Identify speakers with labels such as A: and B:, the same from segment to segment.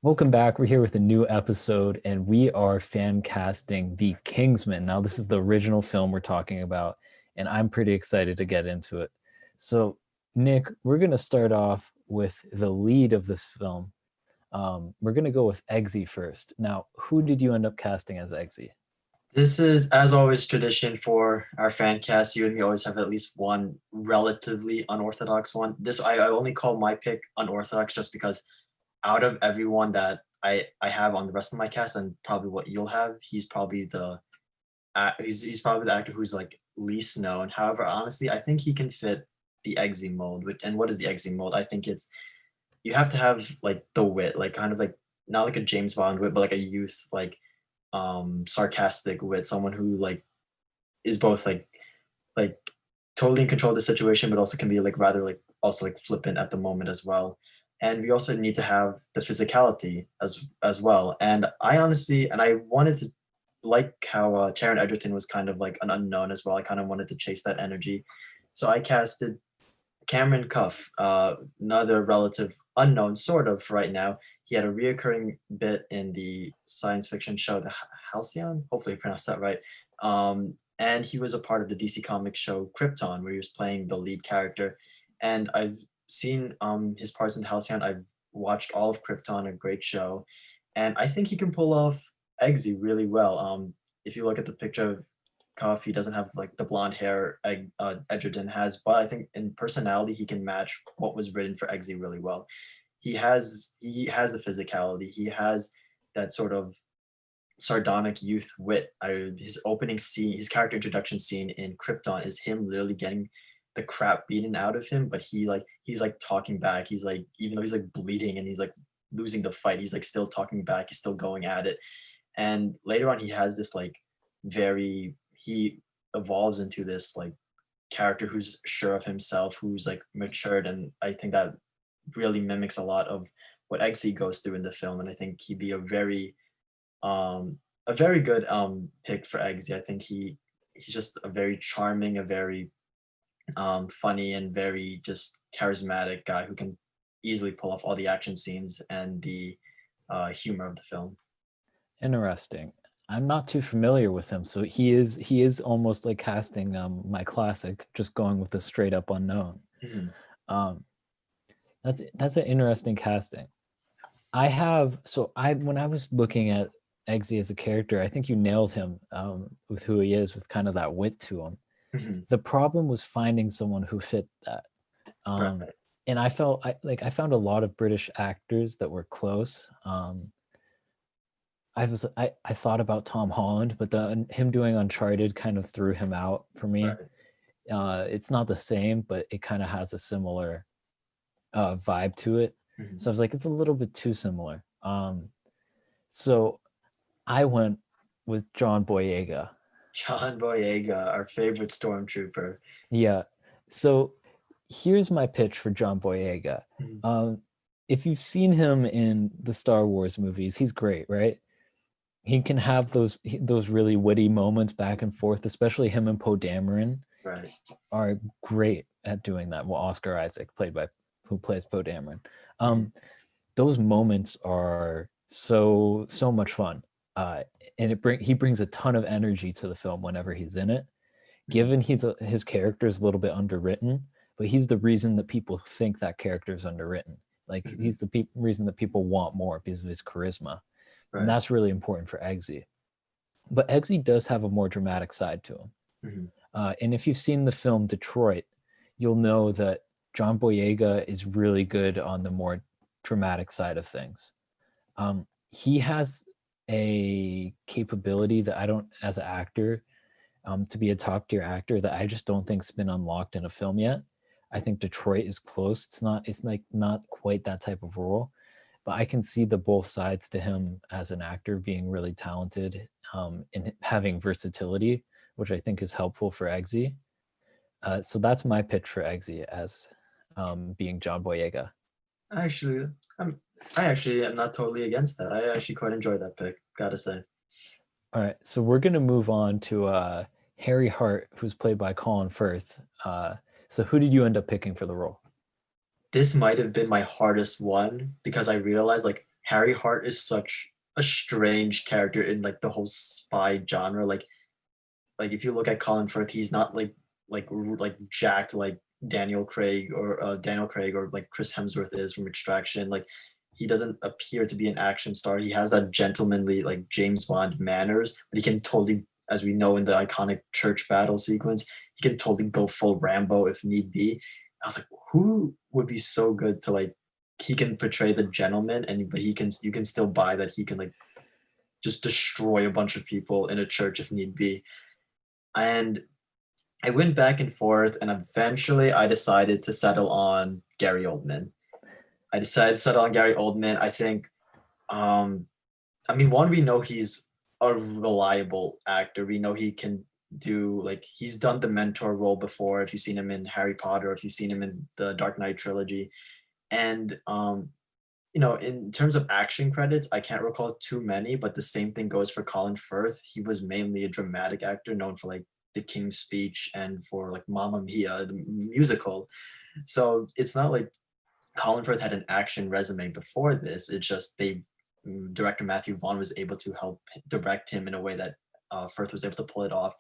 A: Welcome back. We're here with a new episode, and we are fan casting the Kingsman. Now, this is the original film we're talking about, and I'm pretty excited to get into it. So, Nick, we're going to start off with the lead of this film. We're going to go with Eggsy first. Now, who did you end up casting as Eggsy?
B: This is, as always, tradition for our fan cast. You and me always have at least one relatively unorthodox one. I only call my pick unorthodox just because out of everyone that I have on the rest of my cast and probably what you'll have, he's probably the actor who's like least known. However, honestly, I think he can fit the Eggsy mold. And what is the Eggsy mold? I think it's you have to have like the wit, like kind of like not like a James Bond wit, but like a youth sarcastic wit, someone who like is both like totally in control of the situation, but also can be like rather like also like flippant at the moment as well. And we also need to have the physicality as well. And I wanted to like how Taron Egerton was kind of like an unknown as well. I kind of wanted to chase that energy, so I casted Cameron Cuff, another relative unknown sort of right now. He had a reoccurring bit in the science fiction show The Halcyon. Hopefully, I pronounced that right. And he was a part of the DC Comics show Krypton, where he was playing the lead character. And I've seen his parts in Halcyon. I've watched all of Krypton, a great show, and I think he can pull off Eggsy really well. If you look at the picture of Cuff, he doesn't have like the blonde hair Edgerton has, but I think in personality he can match what was written for Eggsy really well. He has the physicality. He has that sort of sardonic youth wit. His opening scene, his character introduction scene in Krypton is him literally getting the crap beaten out of him, but he's like talking back. He's like, even though he's like bleeding and he's like losing the fight, he's like still talking back. He's still going at it. And later on, he has this like very he evolves into this like character who's sure of himself, who's like matured, and I think that really mimics a lot of what Eggsy goes through in the film. And I think he'd be a very good pick for Eggsy. I think he's just a very charming, a very funny, and very just charismatic guy who can easily pull off all the action scenes and the humor of the film.
A: Interesting. I'm not too familiar with him, so he is almost like casting my classic, just going with the straight up unknown.
B: Mhm.
A: Um, that's an interesting casting. I when I was looking at Eggsy as a character, I think you nailed him with who he is, with kind of that wit to him.
B: Mhm.
A: The problem was finding someone who fit that. Um,
B: Right.
A: and I found a lot of British actors that were close. I thought about Tom Holland, but him doing Uncharted kind of threw him out for me.
B: Right.
A: It's not the same, but it kind of has a similar vibe to it.
B: Mhm.
A: So I was like, it's a little bit too similar. So I went with John Boyega.
B: John Boyega, our favorite stormtrooper.
A: Yeah. So here's my pitch for John Boyega.
B: Mhm.
A: Um, if you've seen him in the Star Wars movies, he's great, right? He can have those really witty moments back and forth, especially him and Poe Dameron
B: Right.
A: are great at doing that. Well, Oscar Isaac, played by who plays Poe Dameron.
B: Mhm.
A: Those moments are so much fun. And he brings a ton of energy to the film whenever he's in it.
B: Mhm.
A: Given his character is a little bit underwritten, but he's the reason that people think that character is underwritten. Like
B: Mhm.
A: he's the reason that people want more because of his charisma, and
B: Right.
A: that's really important for Eggsy. But Eggsy does have a more dramatic side to him.
B: Mhm.
A: And if you've seen the film Detroit, you'll know that John Boyega is really good on the more dramatic side of things. He has a capability that I don't, as an actor, to be a top tier actor that I just don't think's been unlocked in a film yet. I think Detroit is close. It's like not quite that type of role, but I can see the both sides to him as an actor being really talented and having versatility, which I think is helpful for Eggsy. So that's my pitch for Eggsy as being John Boyega.
B: Actually, I'm I actually am not totally against that. I actually quite enjoy that pick, gotta say.
A: All right, so we're gonna move on to Harry Hart, who's played by Colin Firth. So who did you end up picking for the role?
B: This might have been my hardest one because I realized like Harry Hart is such a strange character in like the whole spy genre. Like if you look at Colin Firth, he's not like jacked like Daniel Craig or like Chris Hemsworth is from Extraction. Like he doesn't appear to be an action star. He has that gentlemanly like James Bond manners, but he can totally, as we know in the iconic church battle sequence, he can totally go full Rambo if need be. I was like, who would be so good to like he can portray the gentleman and but he can you can still buy that he can like just destroy a bunch of people in a church if need be. And I went back and forth, and eventually I decided to settle on Gary Oldman. I decided to settle on Gary Oldman. I think, I mean, one, we know he's a reliable actor. We know he can do like he's done the mentor role before. If you've seen him in Harry Potter, if you've seen him in the Dark Knight trilogy, and you know, in terms of action credits, I can't recall too many, but the same thing goes for Colin Firth. He was mainly a dramatic actor known for like The King's Speech and for like Mamma Mia, the musical. So it's not like Colin Firth had an action resume before this. It's just director Matthew Vaughn was able to help direct him in a way that Firth was able to pull it off.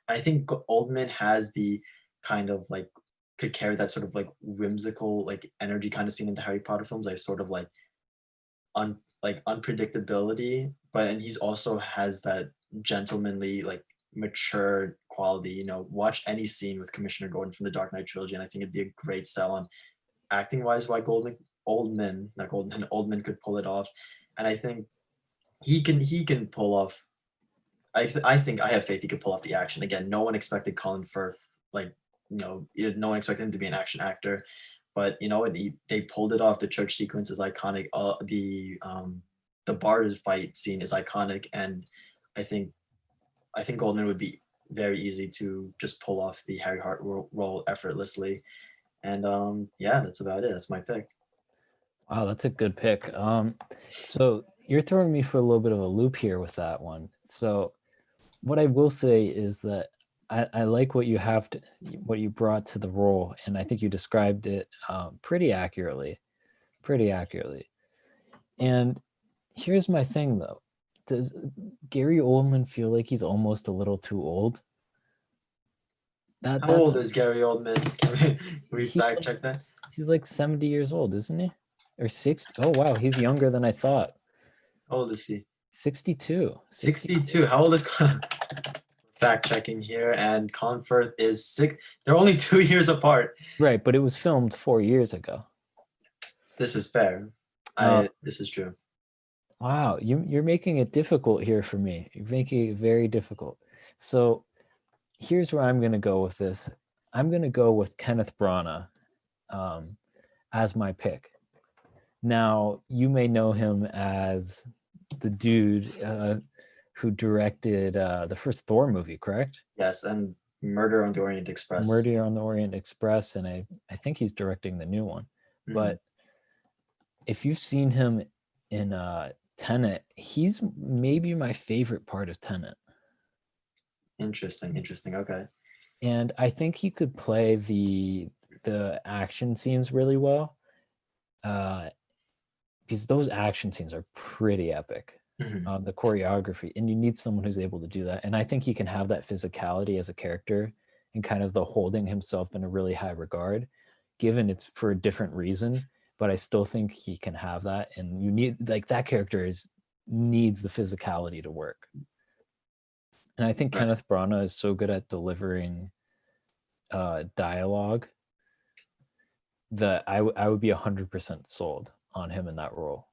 B: And I think Oldman has the kind of like could carry that sort of like whimsical like energy kind of seen in the Harry Potter films, like sort of like unpredictability, but and he's also has that gentlemanly like mature quality. You know, watch any scene with Commissioner Gordon from the Dark Knight trilogy, and I think it'd be a great sell on acting wise why Oldman could pull it off. And I think he can pull off. I think I have faith he could pull off the action. Again, no one expected Colin Firth like no one expected him to be an action actor, but you know what, they pulled it off. The church sequence is iconic. The bar fight scene is iconic, and I think Goldman would be very easy to just pull off the Harry Hart role effortlessly. And yeah, that's about it. That's my pick.
A: Wow, that's a good pick. So you're throwing me for a little bit of a loop here with that one. So what I will say is that I like what what you brought to the role, and I think you described it pretty accurately. And here's my thing, though: does Gary Oldman feel like he's almost a little too old?
B: How
A: That's
B: old is Gary Oldman? Can we fact check that?
A: He's like 70 years old, isn't he? Or 60? Oh wow, he's younger than I thought.
B: How old is he?
A: 62.
B: 62. How old is fact checking here? And Colin Firth is six. They're only 2 years apart.
A: Right, but it was filmed 4 years ago.
B: This is fair. This is true.
A: Wow, you're making it difficult here for me. You're making it very difficult. So here's where I'm going to go with this. I'm going to go with Kenneth Branagh as my pick. Now, you may know him as the dude who directed the first Thor movie, correct?
B: Yes, and Murder on the Orient Express.
A: Murder on the Orient Express, and I think he's directing the new one. Mm-hmm. But if you've seen him in Tenet, he's maybe my favorite part of Tenet.
B: Interesting. Okay.
A: And I think he could play the action scenes really well, because those action scenes are pretty epic. Mm-hmm. The choreography, and you need someone who's able to do that. And I think he can have that physicality as a character and kind of the holding himself in a really high regard, given it's for a different reason. But I still think he can have that, and you need like that character needs the physicality to work. And I think right. Kenneth Branagh is so good at delivering dialogue that I would be 100% sold on him in that role.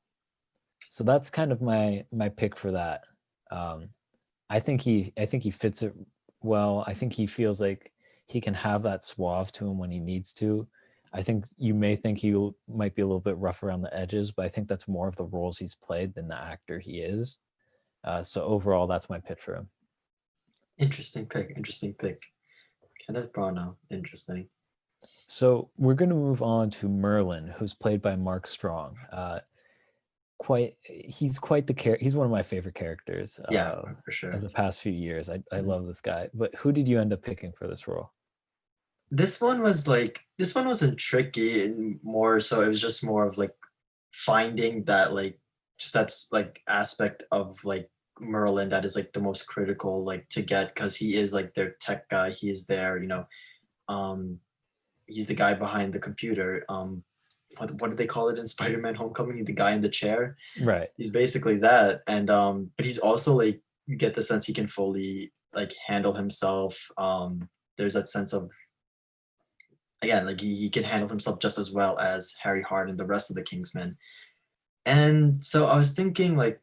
A: So that's kind of my pick for that. I think he fits it well. I think he feels like he can have that suave to him when he needs to. I think you may think he might be a little bit rough around the edges, but I think that's more of the roles he's played than the actor he is. So overall, that's my pick for him.
B: Interesting pick. Kenneth Branagh, interesting.
A: So we're going to move on to Merlin, who's played by Mark Strong. He's quite the character. He's one of my favorite characters.
B: For sure.
A: Of the past few years, I love this guy. But who did you end up picking for this role?
B: This one wasn't tricky, and more so it was just more of like finding that like just that's like aspect of like Merlin that is like the most critical like to get, because he is like their tech guy. He is their, um he's the guy behind the computer. What do they call it in Spider-Man Homecoming? The guy in the chair.
A: Right.
B: He's basically that. And but he's also like, you get the sense he can fully like handle himself. There's that sense of, again, like he can handle himself just as well as Harry Hart and the rest of the Kingsmen. And so I was thinking, like,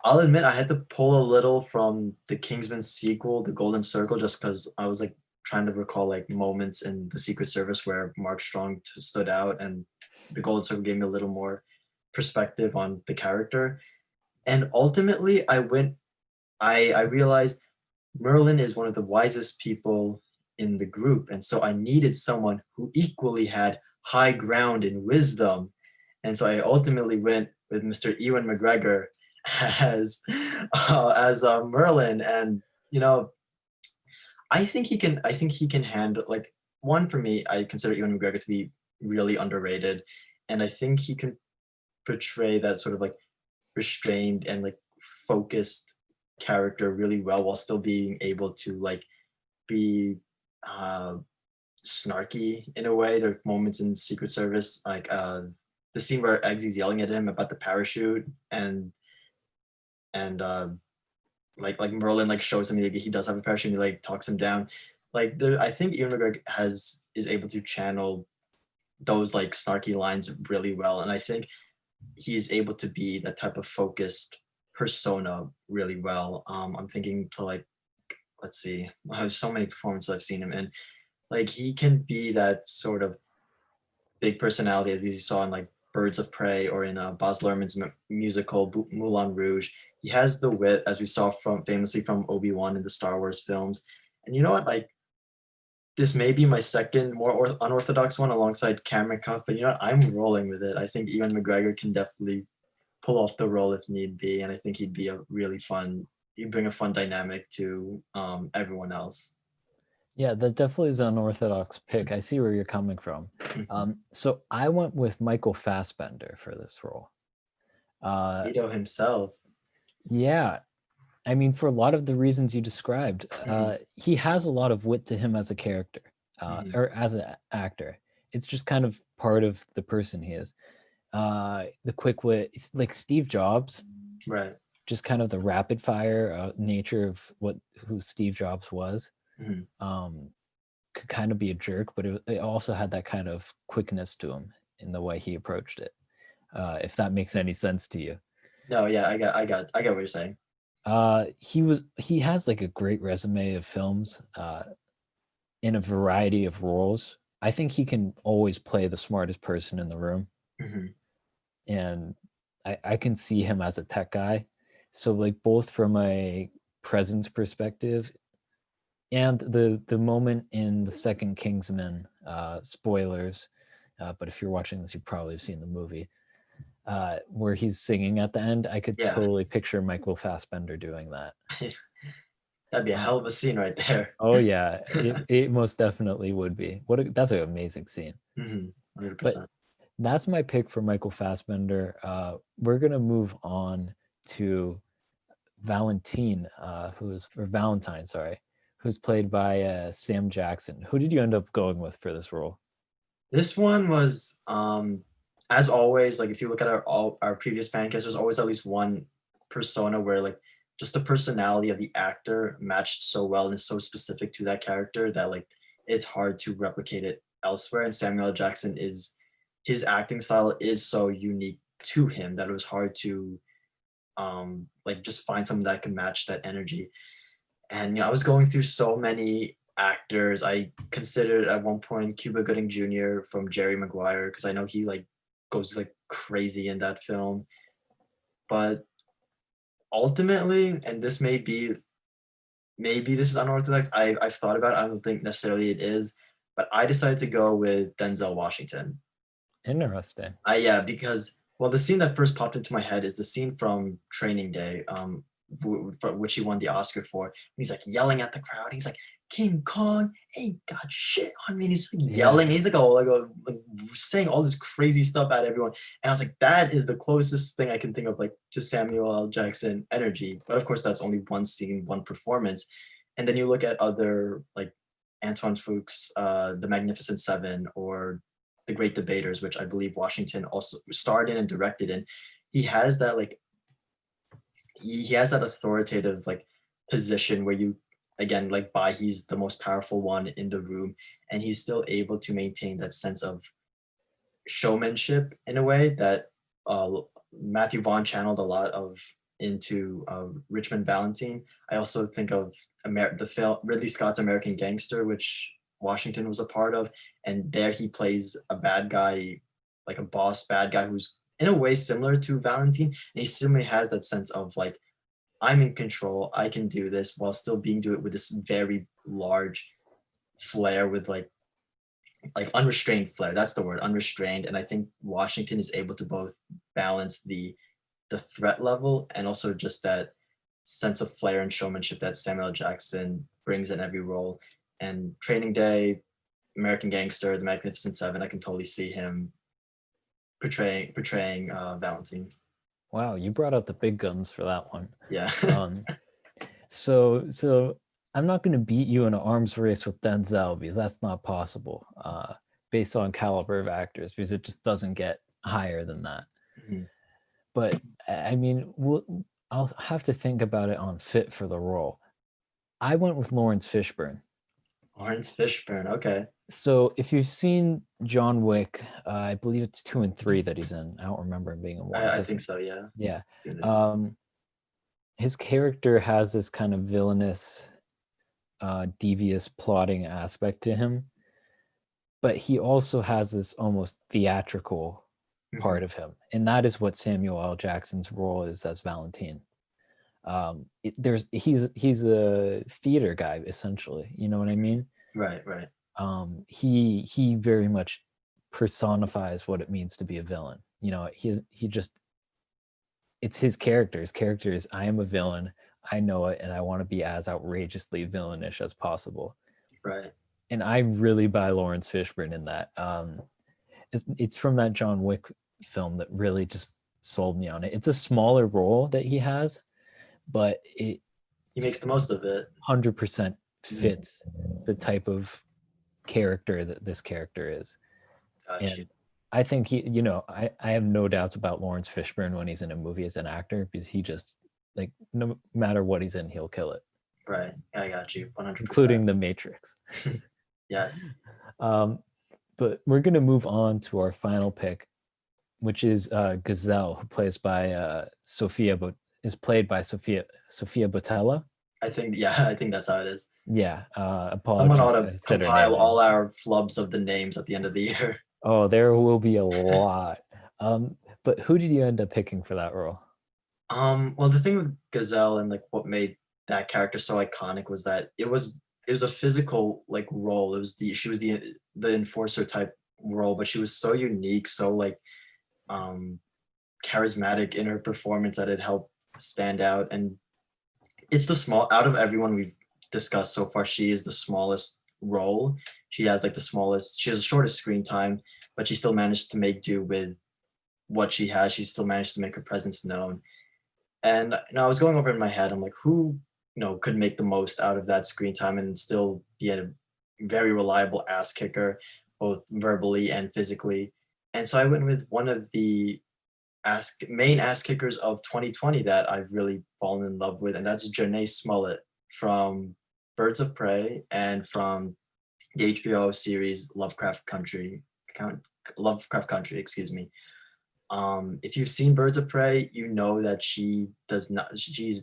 B: I'll admit I had to pull a little from the Kingsman sequel, The Golden Circle, just because I was like trying to recall like moments in the Secret Service where Mark Strong stood out, and The Golden Circle gave me a little more perspective on the character. And ultimately, I realized Merlin is one of the wisest people in the group, and so I needed someone who equally had high ground and wisdom. And so I ultimately went with Mr. Ewan McGregor as Merlin. And I think he can. I think he can handle, like, one, for me, I consider Ewan McGregor to be really underrated, and I think he can portray that sort of like restrained and like focused character really well, while still being able to like be uh snarky in a way. There are moments in Secret Service, like the scene where Eggsy's yelling at him about the parachute, and like Merlin like shows him he does have a parachute, and he like talks him down. Like there, I think Ewan McGregor is able to channel those like snarky lines really well, and I think he's able to be that type of focused persona really well. I'm thinking to like, let's see, there's so many performances I've seen him in. Like he can be that sort of big personality as we saw in like Birds of Prey, or in Baz Luhrmann's musical Moulin Rouge. He has the wit, as we saw famously from Obi-Wan in the Star Wars films. And you know what? Like, this may be my second more unorthodox one alongside Cameron Cuff, but you know what? I'm rolling with it. I think Ewan McGregor can definitely pull off the role if need be, and I think he'd be a really fun. He'd bring a fun dynamic to everyone else.
A: Yeah, that definitely is an unorthodox pick. I see where you're coming from. So I went with Michael Fassbender for this role.
B: Vito himself.
A: Yeah, I mean, for a lot of the reasons you described, he has a lot of wit to him as a character, or as an actor. It's just kind of part of the person he is. The quick wit, it's like Steve Jobs,
B: Right.
A: just kind of the rapid fire nature of who Steve Jobs was. Could kind of be a jerk, but it also had that kind of quickness to him in the way he approached it. If that makes any sense to you.
B: No, yeah, I got what you're saying.
A: He has like a great resume of films in a variety of roles. I think he can always play the smartest person in the room. And I can see him as a tech guy. So like both from a presence perspective, and the moment in the second Kingsman, spoilers, but if you're watching this, you probably have seen the movie, where he's singing at the end. I could totally picture Michael Fassbender doing that.
B: That'd be a hell of a scene right there.
A: Oh yeah, it most definitely would be. That's an amazing scene.
B: 100%.
A: But that's my pick for Michael Fassbender. We're gonna move on to Valentine, who's played by Sam Jackson. Who did you end up going with for this role?
B: This one was, as always, like if you look at our previous fan cast, there's always at least one persona where like just the personality of the actor matched so well and is so specific to that character that like it's hard to replicate it elsewhere. And Samuel Jackson his acting style is so unique to him that it was hard to like just find someone that can match that energy. And I was going through so many actors. I considered at one point Cuba Gooding Jr. from Jerry Maguire, because I know he like goes like crazy in that film. But ultimately, and this maybe this is unorthodox, I've thought about it, I don't think necessarily it is, but I decided to go with Denzel Washington.
A: Interesting.
B: Yeah, because, well, the scene that first popped into my head is the scene from Training Day, for which he won the Oscar for. He's like yelling at the crowd. He's like, King Kong ain't got shit on me. And he's like yelling. He's like saying all this crazy stuff at everyone. And I was like, that is the closest thing I can think of, like, to Samuel L. Jackson energy. But of course, that's only one scene, one performance. And then you look at other, like, Antoine Fuqus, The Magnificent Seven, or The Great Debaters, which I believe Washington also starred in and directed in. He has that, like, he has that authoritative, like, position where you, again, like, by he's the most powerful one in the room, and he's still able to maintain that sense of showmanship in a way that Matthew Vaughn channeled a lot of into Richmond Valentine. I also think of the film Ridley Scott's American Gangster, which Washington was a part of, and there he plays a bad guy, like a boss bad guy, who's in a way similar to Valentine, and he similarly has that sense of, like, I'm in control, I can do this, while still being do it with this very large flair, with like unrestrained flair. That's the word, unrestrained. And I think Washington is able to both balance the threat level and also just that sense of flair and showmanship that Samuel L. Jackson brings in every role. And Training Day, American Gangster, The Magnificent Seven, I can totally see him portraying Valentine.
A: Wow, you brought out the big guns for that one.
B: Yeah.
A: So I'm not going to beat you in an arms race with Denzel, because that's not possible, based on caliber of actors, because it just doesn't get higher than that.
B: Mhm.
A: But I mean, I'll have to think about it on fit for the role. I went with Lawrence Fishburne.
B: Lawrence Fishburne, okay.
A: So if you've seen John Wick, I believe it's 2 and 3 that he's in. I don't remember him being in 1.
B: I think so, yeah.
A: Yeah.
B: Yeah.
A: His character has this kind of villainous, devious plotting aspect to him, but he also has this almost theatrical part of him, and that is what Samuel L. Jackson's role is as Valentine. He's a theater guy, essentially. You know what I mean?
B: Right.
A: He very much personifies what it means to be a villain. You know, he just, it's his character. His character is, I am a villain, I know it, and I want to be as outrageously villainish as possible.
B: Right.
A: And I really buy Lawrence Fishburne in that. It's from that John Wick film that really just sold me on it. It's a smaller role that he has, but he
B: makes the most of it.
A: 100% fits the type of character that this character is.
B: Gotcha.
A: And I think I have no doubts about Lawrence Fishburne when he's in a movie as an actor, because he just, like, no matter what he's in, he'll kill it.
B: Right. I got you. 100%.
A: Including The Matrix.
B: Yes.
A: But we're going to move on to our final pick, which is Gazelle, who is played by Sophia Botella.
B: I think that's how it is.
A: Yeah.
B: Apologies. Someone ought to compile all our flubs of the names at the end of the year.
A: Oh, there will be a lot. But who did you end up picking for that role?
B: Well, the thing with Gazelle and, like, what made that character so iconic was that it was a physical, like, role. She was the enforcer type role, but she was so unique, so, like, charismatic in her performance that it helped stand out. And it's out of everyone we've discussed so far, she is the smallest role. She has, like, she has the shortest screen time, but she still managed to make do with what she has. She still managed to make her presence known. And I was going over in my head, I'm like, who could make the most out of that screen time and still be a very reliable ass kicker, both verbally and physically. And so I went with one of the main ass kickers of 2020 that I've really fallen in love with, and that's Janae Smollett from Birds of Prey and from the HBO series Lovecraft Country, excuse me. If you've seen Birds of Prey, you know that she's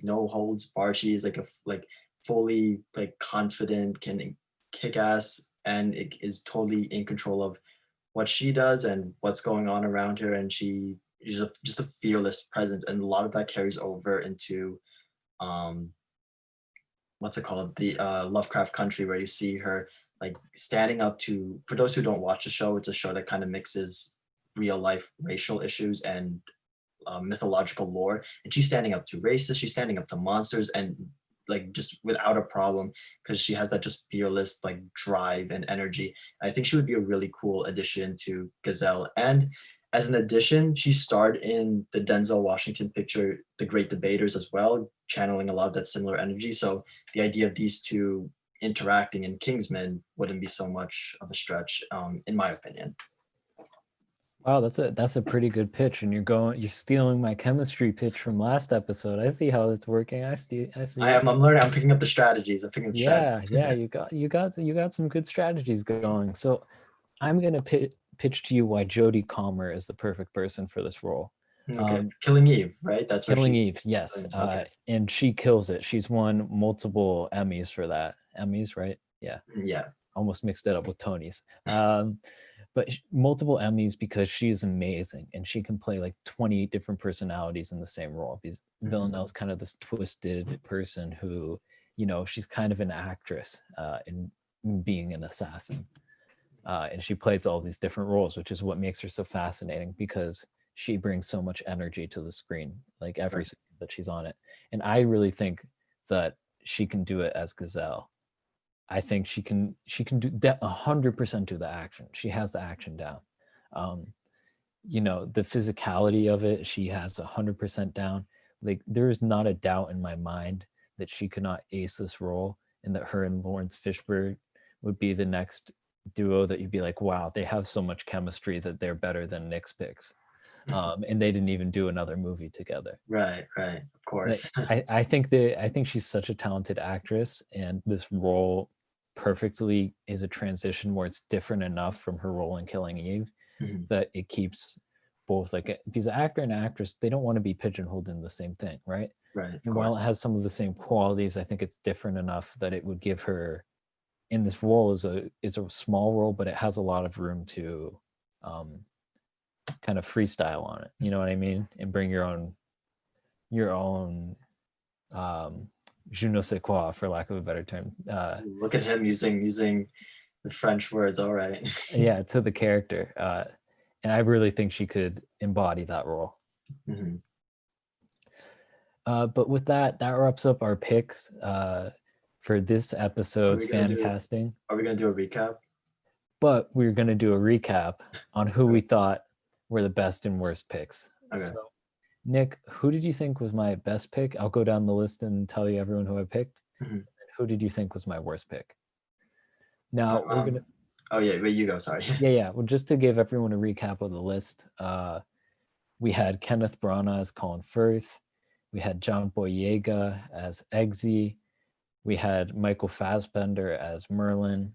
B: no holds barred. She is like fully, like, confident, can kick ass, and it is totally in control of what she does and what's going on around her. And she's just a fearless presence. And a lot of that carries over into, what's it called? The Lovecraft Country, where you see her, like, standing up to, for those who don't watch the show, it's a show that kind of mixes real life racial issues and mythological lore, and she's standing up to racists, she's standing up to monsters, and like just without a problem, because she has that just fearless like drive and energy. I think she would be a really cool addition to Gazelle. And as an addition, she starred in the Denzel Washington picture The Great Debaters as well, channeling a lot of that similar energy. So the idea of these two interacting in Kingsman wouldn't be so much of a stretch, in my opinion.
A: Wow, that's a pretty good pitch, and you're stealing my chemistry pitch from last episode. I see how it's working. I see it.
B: I'm learning. I'm picking up the strategies. I'm picking up the strategies.
A: Yeah, you got some good strategies going. So I'm gonna pitch to you why Jodie Comer is the perfect person for this role.
B: Okay, Killing Eve, right? That's where
A: Killing
B: she.
A: Eve, yes,
B: Okay.
A: and she kills it. She's won multiple Emmys for that. Emmys, right? Yeah,
B: Yeah.
A: almost mixed it up with Tony's. But multiple Emmys because she is amazing and she can play like 20 different personalities in the same role. Because Villanelle's kind of this twisted person who, she's kind of an actress in being an assassin. And she plays all these different roles, which is what makes her so fascinating because she brings so much energy to the screen, like every second that she's on it. And I really think that she can do it as Gazelle. I think she can do 100% do the action. She has the action down. The physicality of it, she has 100% down. Like there is not a doubt in my mind that she could not ace this role, and that her and Lawrence Fishburne would be the next duo that you'd be like, wow, they have so much chemistry that they're better than Nick's picks. And they didn't even do another movie together.
B: Right, of course.
A: I think she's such a talented actress, and this role perfectly is a transition where it's different enough from her role in Killing Eve that it keeps both, like, because actor and actress, they don't want to be pigeonholed in the same thing, right?
B: Right.
A: And while it has some of the same qualities, I think it's different enough that it would give her, in this role, is a small role, but it has a lot of room to kind of freestyle on it. You know what I mean? And bring your own je ne sais quoi, for lack of a better term.
B: Look at him using the French words. All right.
A: Yeah, to the character. And I really think she could embody that role. But with that wraps up our picks for this episode's Fancasting.
B: Are we going to do a recap?
A: But we're going to do a recap on who we thought were the best and worst picks.
B: Okay.
A: So, Nick, who did you think was my best pick? I'll go down the list and tell you everyone who I picked. Who did you think was my worst pick? Now, we're going to...
B: Oh, yeah, wait, you go, sorry.
A: Yeah. Well, just to give everyone a recap of the list, we had Kenneth Branagh as Colin Firth. We had John Boyega as Eggsy. We had Michael Fassbender as Merlin.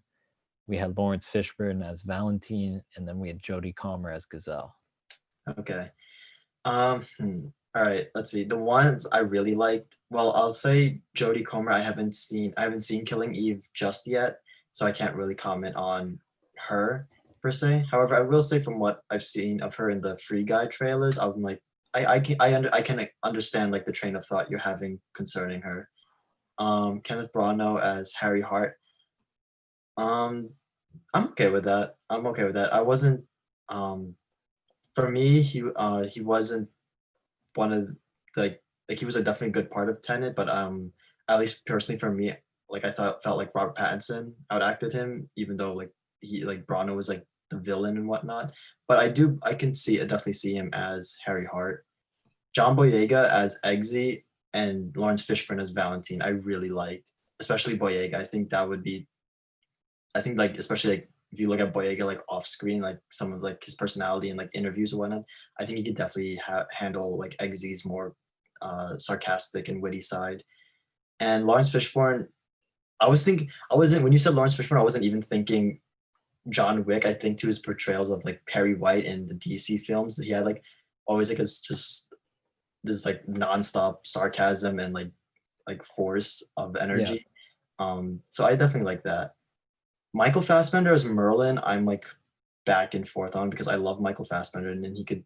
A: We had Lawrence Fishburne as Valentine, and then we had Jodie Comer as Gazelle.
B: Okay. All right, let's see. The ones I really liked, well, I'll say Jodie Comer. I haven't seen Killing Eve just yet, so I can't really comment on her per se. However, I will say from what I've seen of her in the Free Guy trailers, I'm like, I can understand like the train of thought you're having concerning her. Kenneth Branagh as Harry Hart. I'm okay with that. I wasn't, for me, he wasn't one of like he was a definitely good part of Tenet, but at least personally for me, like I felt like Robert Pattinson outacted him, even though like Branagh was like the villain and whatnot. But I can definitely see him as Harry Hart. John Boyega as Eggsy and Lawrence Fishburne as Valentine, I really liked, especially Boyega. I think like especially like if you look at Boyega like off screen, like some of like his personality and like interviews or whatnot, I think he could definitely handle like Eggsy's more sarcastic and witty side. And Lawrence Fishburne, when you said Lawrence Fishburne, I wasn't even thinking John Wick. I think to his portrayals of like Perry White in the DC films, that he had like always like just this like nonstop sarcasm and like force of energy. Yeah. So I definitely like that. Michael Fassbender as Merlin, I'm like back and forth on, because I love Michael Fassbender and he could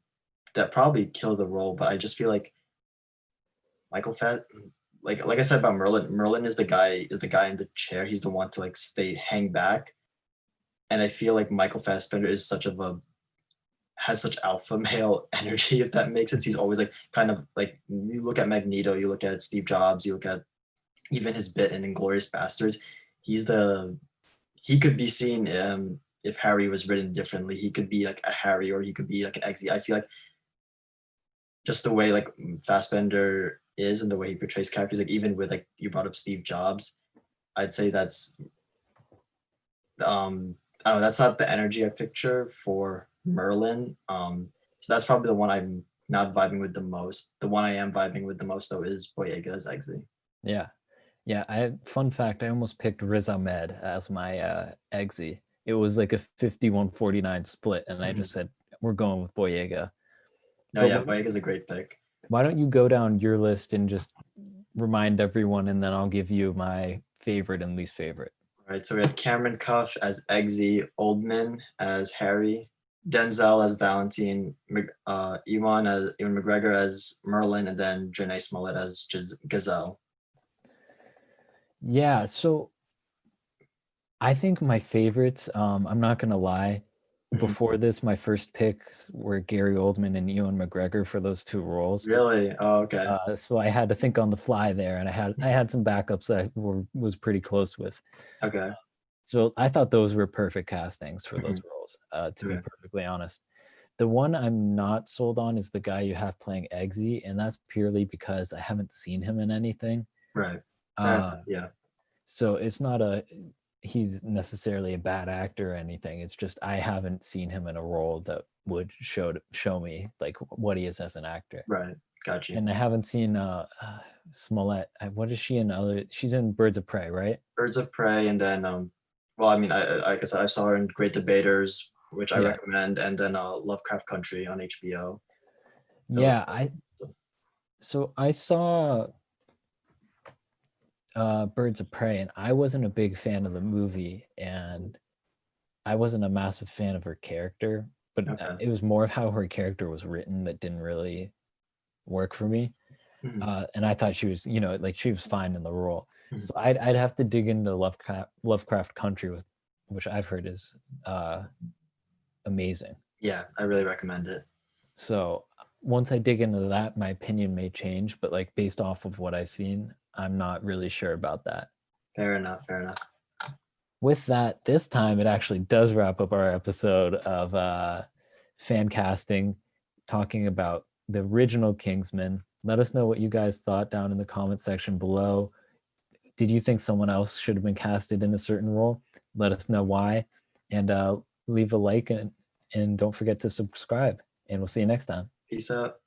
B: probably kill the role, but I just feel like like I said about Merlin is the guy in the chair. He's the one to like hang back. And I feel like Michael Fassbender has such alpha male energy, if that makes sense. He's always like kind of like, you look at Magneto, you look at Steve Jobs, you look at even his bit in Inglorious Bastards, he's the he could be seen if Harry was written differently. He could be like a Harry or he could be like an Eggsy. I feel like just the way like Fassbender is and the way he portrays characters, like even with like you brought up Steve Jobs, I'd say that's I don't know, that's not the energy I picture for Merlin. So that's probably the one I'm not vibing with the most. The one I am vibing with the most though is Boyega's Eggsy.
A: Yeah. Yeah, fun fact, I almost picked Riz Ahmed as my Eggsy. It was like a 51-49 split, and I just said we're going with Boyega.
B: No,
A: But
B: yeah, Boyega's a great pick.
A: why don't you go down your list and just remind everyone, and then I'll give you my favorite and least favorite.
B: All right, so we had Cameron Cuff as Eggsy, Oldman as Harry, Denzel as Valentine, Ewan McGregor as Merlin, and then Janae Smollett as Gazelle.
A: Yeah, so I think my favorites, I'm not gonna lie, before this, my first picks were Gary Oldman and Ewan McGregor for those two roles.
B: Really? Oh, okay.
A: So I had to think on the fly there, and I had some backups that I was pretty close with.
B: Okay.
A: So I thought those were perfect castings for those roles, to be perfectly honest. The one I'm not sold on is the guy you have playing Eggsy, and that's purely because I haven't seen him in anything.
B: Right. Yeah.
A: So it's not he's necessarily a bad actor or anything. It's just I haven't seen him in a role that would show me like what he is as an actor.
B: Right. Got you.
A: And I haven't seen Smollett. What is she in other? She's in Birds of Prey, right?
B: Birds of Prey, and then well, I mean, I guess I saw her in Great Debaters, which I recommend, and then Lovecraft Country on HBO.
A: Yeah, I saw Birds of Prey, and I wasn't a big fan of the movie, and I wasn't a massive fan of her character, but it was more of how her character was written that didn't really work for me. And I thought she was, like she was fine in the role. So I'd have to dig into Lovecraft Country, which I've heard is amazing.
B: Yeah, I really recommend it.
A: So once I dig into that, my opinion may change, but like based off of what I've seen, I'm not really sure about that.
B: Fair enough.
A: With that, this time it actually does wrap up our episode of Fancasting, talking about the original Kingsman. Let us know what you guys thought down in the comment section below. Did you think someone else should have been casted in a certain role? Let us know why, and leave a like, and don't forget to subscribe, and we'll see you next time.
B: Peace out.